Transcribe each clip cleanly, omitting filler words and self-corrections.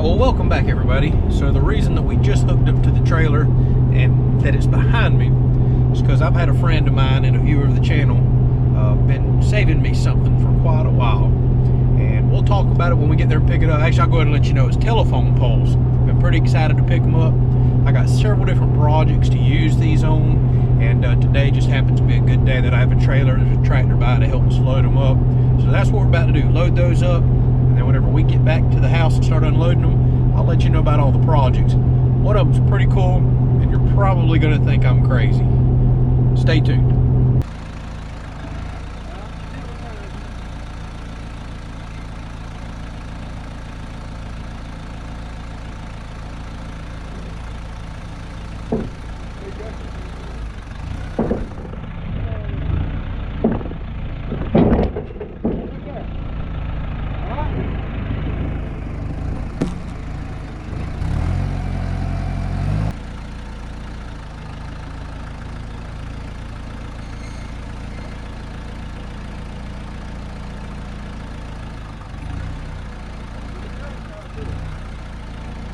Alright, well, welcome back everybody. So the reason that we just hooked up to the trailer and that it's behind me is because I've had a friend of mine and a viewer of the channel been saving me something for quite a while, and we'll talk about it when we get there and pick it up. Actually, I'll go ahead and let you know it's telephone poles. Been pretty excited to pick them up. I got several different projects to use these on, and today just happens to be a good day that I have a trailer and a tractor by to help us load them up. So that's what we're about to do, load those up, and then whenever we get back to the house and start unloading them, I'll let you know about all the projects. One of them's pretty cool, and you're probably going to think I'm crazy. Stay tuned.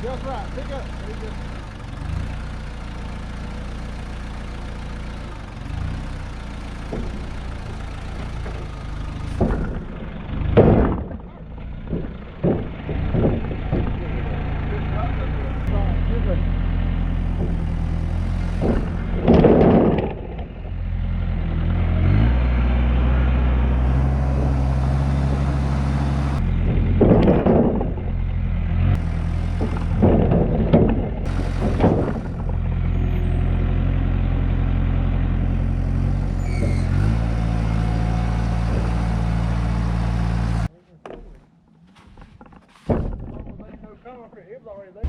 Just right, pick up. There you go. It was already there.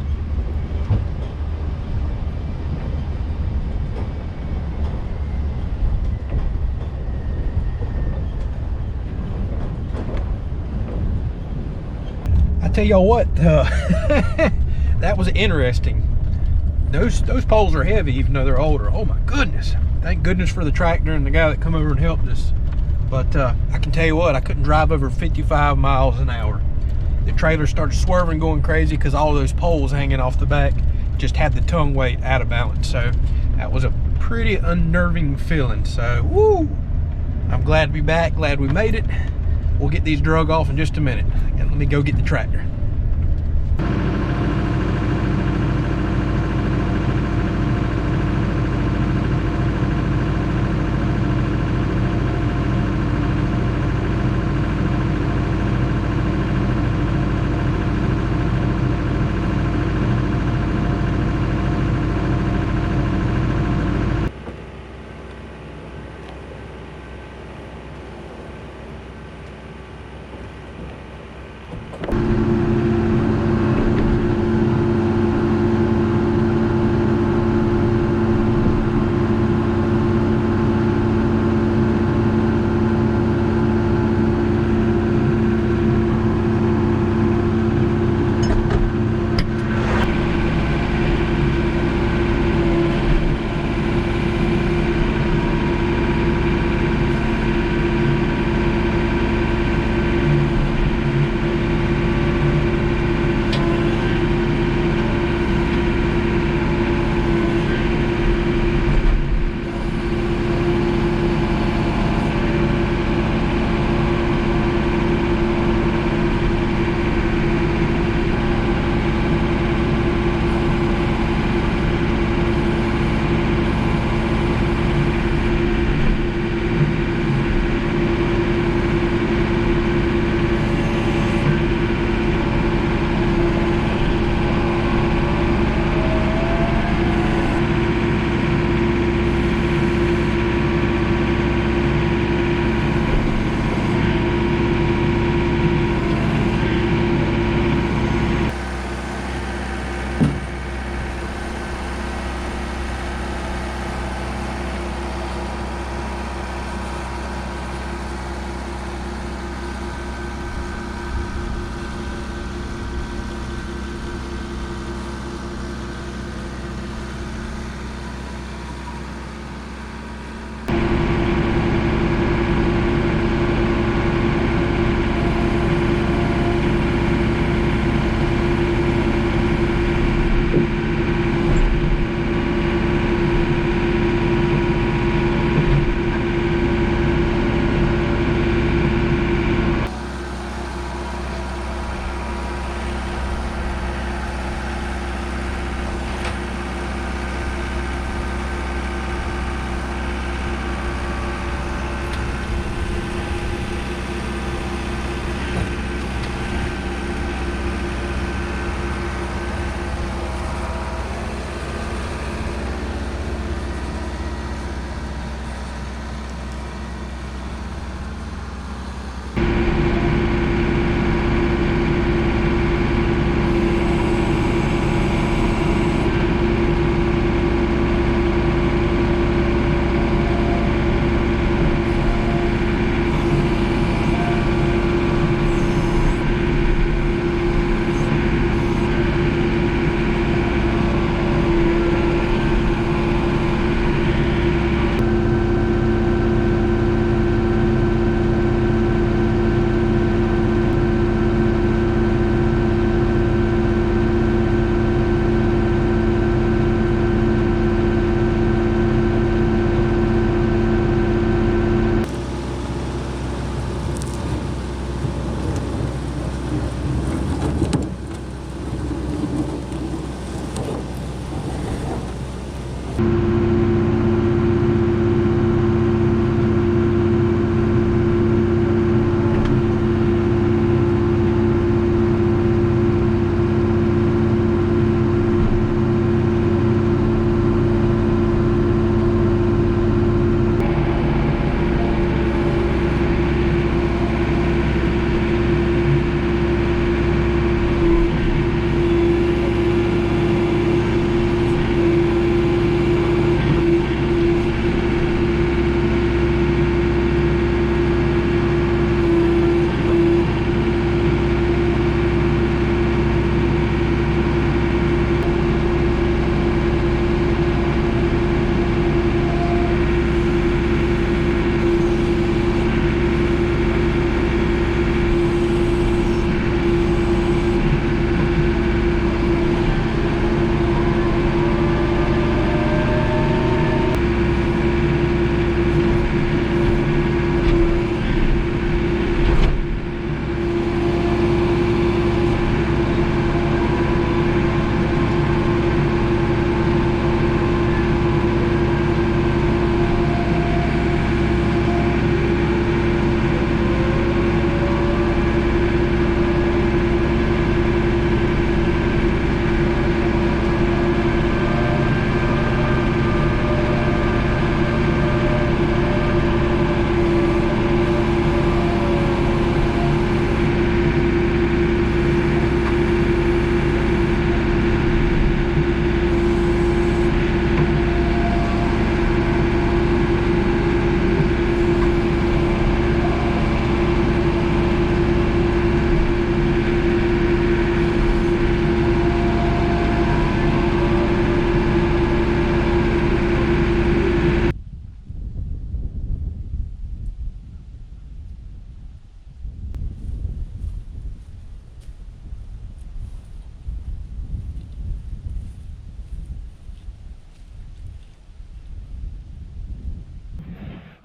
I tell y'all what, that was interesting. Those poles are heavy even though they're older. Oh my goodness. Thank goodness for the tractor and the guy that come over and helped us. But I can tell you what, I couldn't drive over 55 miles an hour. The trailer started swerving, going crazy because all of those poles hanging off the back just had the tongue weight out of balance. So that was a pretty unnerving feeling. So woo, I'm glad to be back, glad we made it. We'll get these drug off in just a minute, and let me go get the tractor.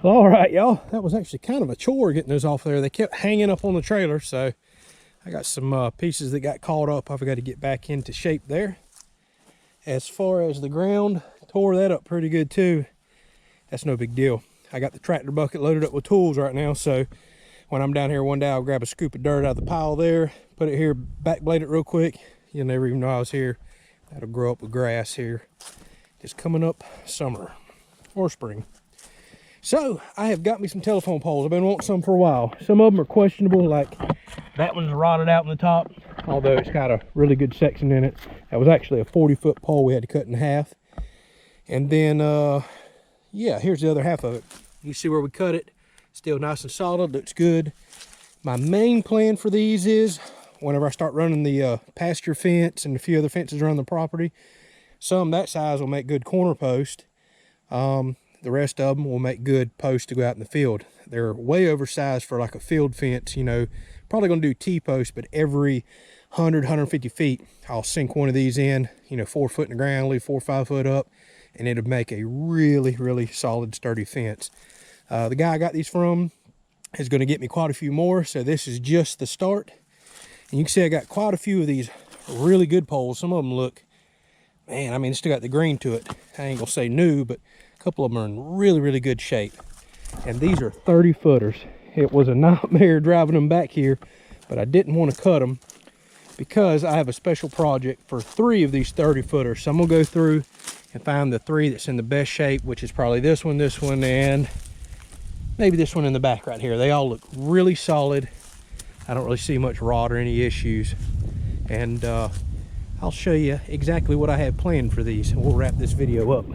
All right, y'all, that was actually kind of a chore getting those off there. They kept hanging up on the trailer, so I got some pieces that got caught up. I've got to get back into shape there. As far as the ground, tore that up pretty good too. That's no big deal. I got the tractor bucket loaded up with tools right now, so when I'm down here one day, I'll grab a scoop of dirt out of the pile there, put it here, backblade it real quick. You'll never even know I was here. That'll grow up with grass here. Just coming up summer or spring. So I have got me some telephone poles. I've been wanting some for a while. Some of them are questionable, like that one's rotted out in the top, although it's got a really good section in it. That was actually a 40-foot pole we had to cut in half. And then, yeah, here's the other half of it. You see where we cut it? Still nice and solid, looks good. My main plan for these is, whenever I start running the pasture fence and a few other fences around the property, some that size will make good corner post. The rest of them will make good posts to go out in the field. They're way oversized for like a field fence, you know. Probably gonna do T-posts, but every 100, 150 feet, I'll sink one of these in, you know, 4 foot in the ground, leave 4 or 5 foot up, and it'll make a really, really solid, sturdy fence. The guy I got these from is gonna get me quite a few more, so this is just the start. And you can see I got quite a few of these really good poles. Some of them look, man, I mean, it's still got the green to it. I ain't gonna say new, but a couple of them are in really, really good shape. And these are 30 footers. It was a nightmare driving them back here, but I didn't want to cut them because I have a special project for 3 of these 30 footers. So I'm gonna go through and find the 3 that's in the best shape, which is probably this one, and maybe this one in the back right here. They all look really solid. I don't really see much rot or any issues. And I'll show you exactly what I have planned for these, and we'll wrap this video up.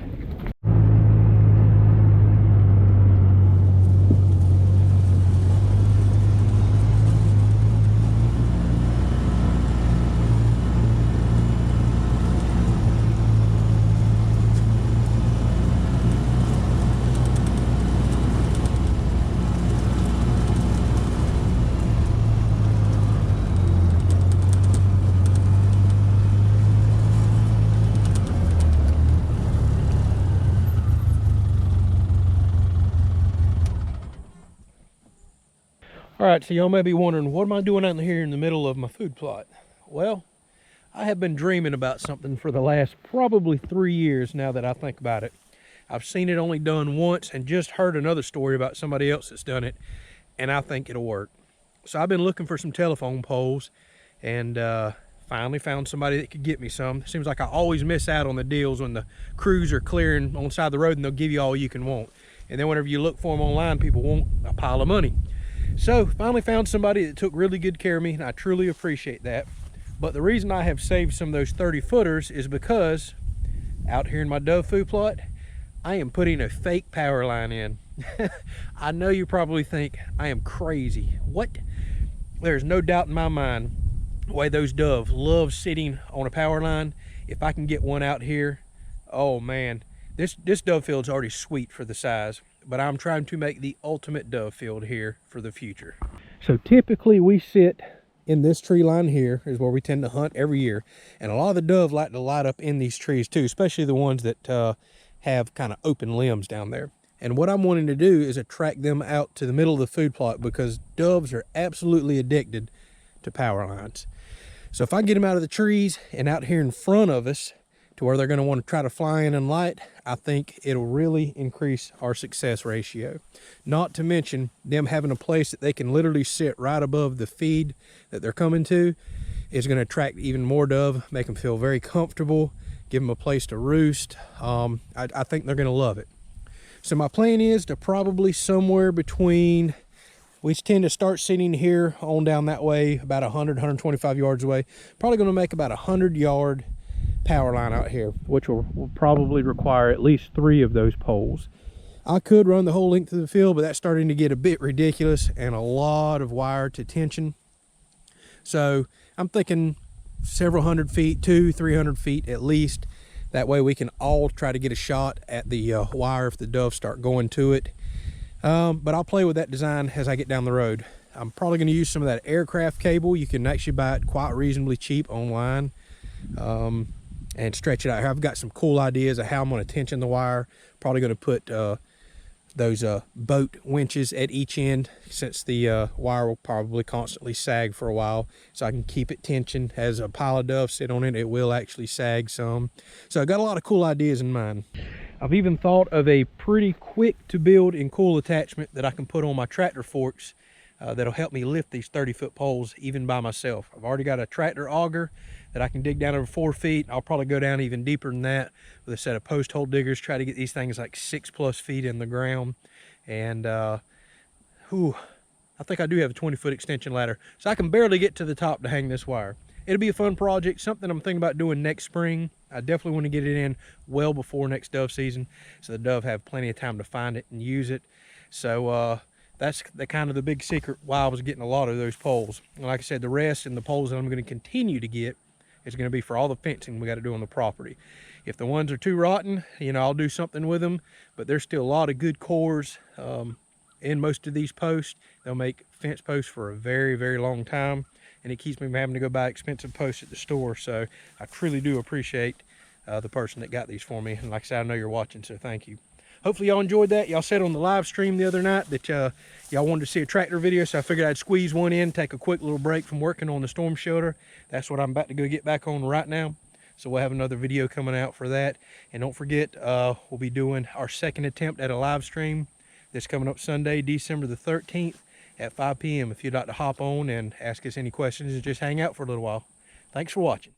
All right, so y'all may be wondering, what am I doing out here in the middle of my food plot? Well, I have been dreaming about something for the last probably 3 years now that I think about it. I've seen it only done once and just heard another story about somebody else that's done it, and I think it'll work. So I've been looking for some telephone poles and finally found somebody that could get me some. Seems like I always miss out on the deals when the crews are clearing on the side of the road and they'll give you all you can want. And then whenever you look for them online, people want a pile of money. So finally found somebody that took really good care of me, and I truly appreciate that. But the reason I have saved some of those 30 footers is because out here in my dove food plot, I am putting a fake power line in. I know you probably think I am crazy. What? There's no doubt in my mind the way those doves love sitting on a power line. If I can get one out here, oh man, this dove field's already sweet for the size. But I'm trying to make the ultimate dove field here for the future. So typically we sit in this tree line here is where we tend to hunt every year. And a lot of the dove like to light up in these trees too, especially the ones that have kind of open limbs down there. And what I'm wanting to do is attract them out to the middle of the food plot because doves are absolutely addicted to power lines. So if I get them out of the trees and out here in front of us to where they're going to want to try to fly in and light, I think it'll really increase our success ratio. Not to mention them having a place that they can literally sit right above the feed that they're coming to is going to attract even more dove, make them feel very comfortable, give them a place to roost. I think they're going to love it. So my plan is to probably somewhere between, we tend to start sitting here on down that way about 100, 125 yards away. Probably going to make about 100-yard power line out here, which will probably require at least 3 of those poles. I could run the whole length of the field, but that's starting to get a bit ridiculous and a lot of wire to tension. So I'm thinking several hundred feet, 200-300 feet at least. That way we can all try to get a shot at the wire if the doves start going to it. But I'll play with that design as I get down the road. I'm probably going to use some of that aircraft cable. You can actually buy it quite reasonably cheap online. And stretch it out. I've got some cool ideas of how I'm going to tension the wire. Probably going to put those boat winches at each end, since the wire will probably constantly sag for a while, so I can keep it tensioned. Has a pile of duff sit on it, it will actually sag some. So I got a lot of cool ideas in mind. I've even thought of a pretty quick to build and cool attachment that I can put on my tractor forks that'll help me lift these 30-foot poles even by myself. I've already got a tractor auger that I can dig down over 4 feet. I'll probably go down even deeper than that with a set of post hole diggers, try to get these things like 6+ feet in the ground. And I think I do have a 20-foot extension ladder, so I can barely get to the top to hang this wire. It'll be a fun project, something I'm thinking about doing next spring. I definitely want to get it in well before next dove season, so the dove have plenty of time to find it and use it. So that's the kind of the big secret why I was getting a lot of those poles. And like I said, the rest and the poles that I'm going to continue to get is going to be for all the fencing we got to do on the property. If the ones are too rotten, you know, I'll do something with them, but there's still a lot of good cores in most of these posts. They'll make fence posts for a very, very long time, and it keeps me from having to go buy expensive posts at the store. So I truly do appreciate the person that got these for me. And like I said, I know you're watching, so thank you. Hopefully y'all enjoyed that. Y'all said on the live stream the other night that y'all wanted to see a tractor video, so I figured I'd squeeze one in, take a quick little break from working on the storm shelter. That's what I'm about to go get back on right now. So we'll have another video coming out for that. And don't forget, we'll be doing our second attempt at a live stream this coming up Sunday, December the 13th at 5 p.m. if you'd like to hop on and ask us any questions and just hang out for a little while. Thanks for watching.